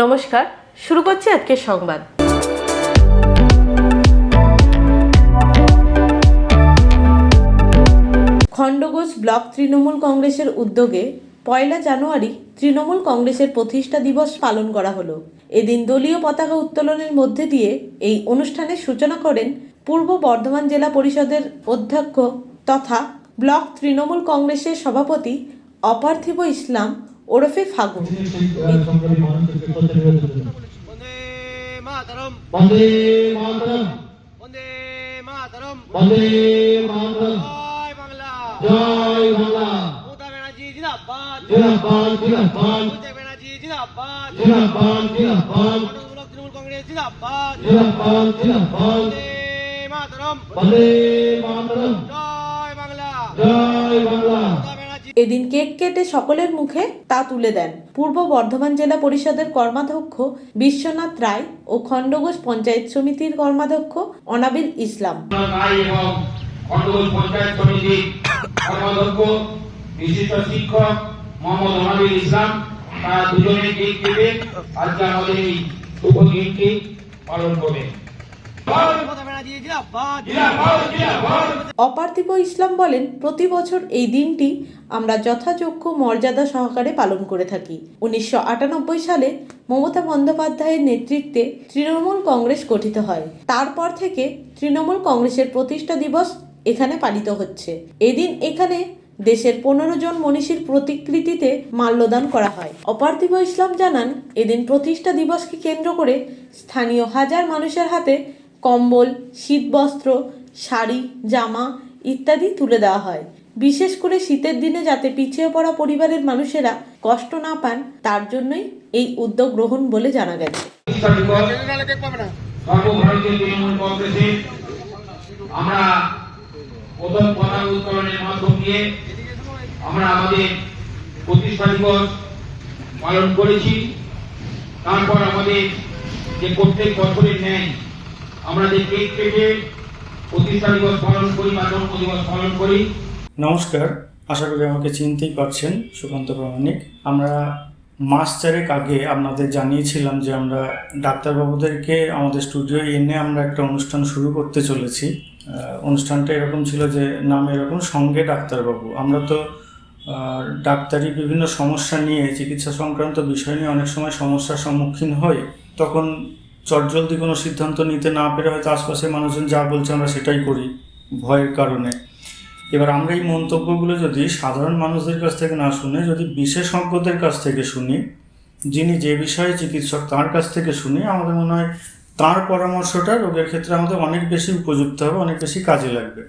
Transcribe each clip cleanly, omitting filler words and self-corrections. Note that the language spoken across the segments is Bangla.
নমস্কার, শুরু করছি আজকের সংবাদ। খণ্ডঘোষ ব্লক তৃণমূল কংগ্রেসের উদ্যোগে 1 জানুয়ারি তৃণমূল কংগ্রেসের প্রতিষ্ঠা দিবস পালন করা হলো। এদিন দলীয় পতাকা উত্তোলনের মধ্যে দিয়ে এই অনুষ্ঠানের সূচনা করেন পূর্ব বর্ধমান জেলা পরিষদের অধ্যক্ষ তথা ব্লক তৃণমূল কংগ্রেসের সভাপতি অপার্থিব ইসলাম ওরফে ফাগুন। জয় বাংলা। মমতা ব্যানার্জি জিন্দাবাদ। জিন্দাবাদ জিন্দাবাদ। মমতা ব্যানার্জি জিন্দাবাদ। জিন্দাবাদ জিন্দাবাদ। তৃণমূল কংগ্রেস জিন্দাবাদ। জিন্দাবাদ জিন্দাবাদ। বন্দে মাতরম। বন্দে মাতরম। জয় বাংলা। জয় বাংলা। এদিন কেক কেটে সকলের মুখে তা তুলে দেন পূর্ব বর্ধমান জেলা পরিষদের কর্মাধ্যক্ষ বিশ্বনাথ রায় ও খণ্ডঘোষ পঞ্চায়েত সমিতির কর্মাধ্যক্ষ অনাবিল ইসলাম। খণ্ডঘোষ পঞ্চায়েত সমিতির কর্মাধ্যক্ষ বিশিষ্ট শিক্ষক মোহাম্মদ অনাবিল ইসলাম, তারা দুজনে কেক কেটে আজকে আমাদের এই শুভ দিনটি পালন করবে। অপার্থিব ইসলাম বলেন, প্রতি বছর এই দিনটি আমরা যথাযোগ্য মর্যাদা সহকারে পালন করে থাকি। 1998 সালে মমতা বন্দ্যোপাধ্যায়ের নেতৃত্বে তৃণমূল কংগ্রেস গঠিত হয়। তারপর থেকে তৃণমূল কংগ্রেসের প্রতিষ্ঠা দিবস এখানে পালিত হচ্ছে। এদিন এখানে দেশের 15 জন মনীষীর প্রতিকৃতিতে মাল্যদান করা হয়। অপার্থিব ইসলাম জানান, এদিন প্রতিষ্ঠা দিবসকে কেন্দ্র করে স্থানীয় হাজার মানুষের হাতে কম্বল, শীতবস্ত্র, শাড়ি, জামা ইত্যাদি তুলে দেওয়া হয়। বিশেষ করে শীতের দিনে যাতে পিছিয়ে পড়া পরিবারের মানুষেরা কষ্ট না পান, তার জন্যই এই উদ্যোগ গ্রহণ বলে জানা গেছে। আমরা প্রথম পতাকা উত্তোলনের মাধ্যম দিয়ে আমরা আমাদের প্রতিষ্ঠা দিবস পালন করেছি। তারপর আমাদের যে প্রত্যেক বছরের ন্যায় আমরা যে কেক কেটে প্রতিষ্ঠা দিবস পালন করি বা জন্ম দিবস পালন করি। নমস্কার, আশা করি আমাকে চিনতেই পারছেন। সুকান্ত প্রামাণিক। আমরা মাস 4 আগে আপনাদের জানিয়েছিলাম যে আমরা ডাক্তারবাবুদেরকে আমাদের স্টুডিও এনে আমরা একটা অনুষ্ঠান শুরু করতে চলেছি। অনুষ্ঠানটা এরকম ছিল যে নাম এরকম, সঙ্গে ডাক্তারবাবু। আমরা তো ডাক্তারি বিভিন্ন সমস্যা নিয়ে, চিকিৎসা সংক্রান্ত বিষয় নিয়ে অনেক সময় সমস্যার সম্মুখীন হই। তখন চটজলদি কোনো সিদ্ধান্ত নিতে না পেরে হয়তো আশপাশের মানুষজন যা বলছে আমরা সেটাই করি ভয়ের কারণে। এবার আমরা এই মন্তব্যগুলো যদি সাধারণ মানুষদের কাছ থেকে না শুনে যদি বিশেষজ্ঞদের কাছ থেকে শুনি, যিনি যে বিষয়ে চিকিৎসক তার কাছ থেকে শুনি, আমাদের মনে হয় তার পরামর্শটা রোগের ক্ষেত্রে আমাদের অনেক বেশি উপযুক্ত হবে, অনেক বেশি কাজে লাগবে।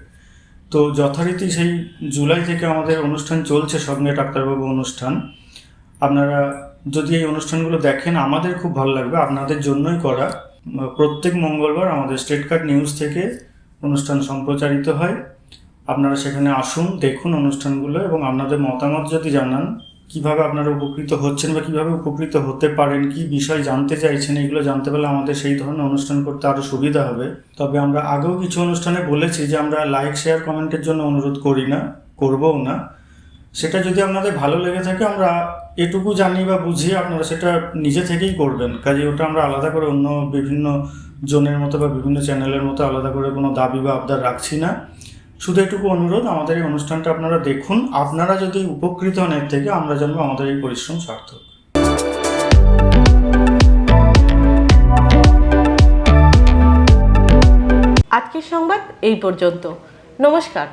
তো যথারীতি সেই জুলাই থেকে আমাদের অনুষ্ঠান চলছে, সঙ্গে ডাক্তারবাবু অনুষ্ঠান। আপনারা যদি এই অনুষ্ঠানগুলো দেখেন আমাদের খুব ভালো লাগবে, আপনাদের জন্যই করা। প্রত্যেক মঙ্গলবার আমাদের স্টেট কার্ড নিউজ থেকে অনুষ্ঠান সম্প্রচারিত হয়। আপনারা সেখানে আসুন, দেখুন অনুষ্ঠানগুলো এবং আপনাদের মতামত যদি জানান, কিভাবে আপনারা উপকৃত হচ্ছেন বা কিভাবে উপকৃত হতে পারেন, কি বিষয় জানতে চাইছেন, এগুলো জানতে পারলে আমাদের সেই ধরনের অনুষ্ঠান করতে আরও সুবিধা হবে। তবে আমরা আগেও কিছু অনুষ্ঠানে বলেছি যে আমরা লাইক, শেয়ার, কমেন্টের জন্য অনুরোধ করি না, করবও না। সেটা যদি আপনাদের ভালো লেগে থাকে, আমরা এটুকু জানি বা বুঝি, আপনারা সেটা নিজে থেকেই করবেন। কাজে ওটা আমরা আলাদা করে অন্য বিভিন্ন জনের মতো বা বিভিন্ন চ্যানেলের মতো আলাদা করে কোনো দাবি বা আবদার রাখছি না। শুধু এটুকু অনুরোধ, আমাদের এই অনুষ্ঠানটা আপনারা দেখুন। আপনারা যদি উপকৃত হন এর থেকে, আমরা জানবো আমাদের এই পরিশ্রম সার্থক। আজকের সংবাদ এই পর্যন্ত। নমস্কার।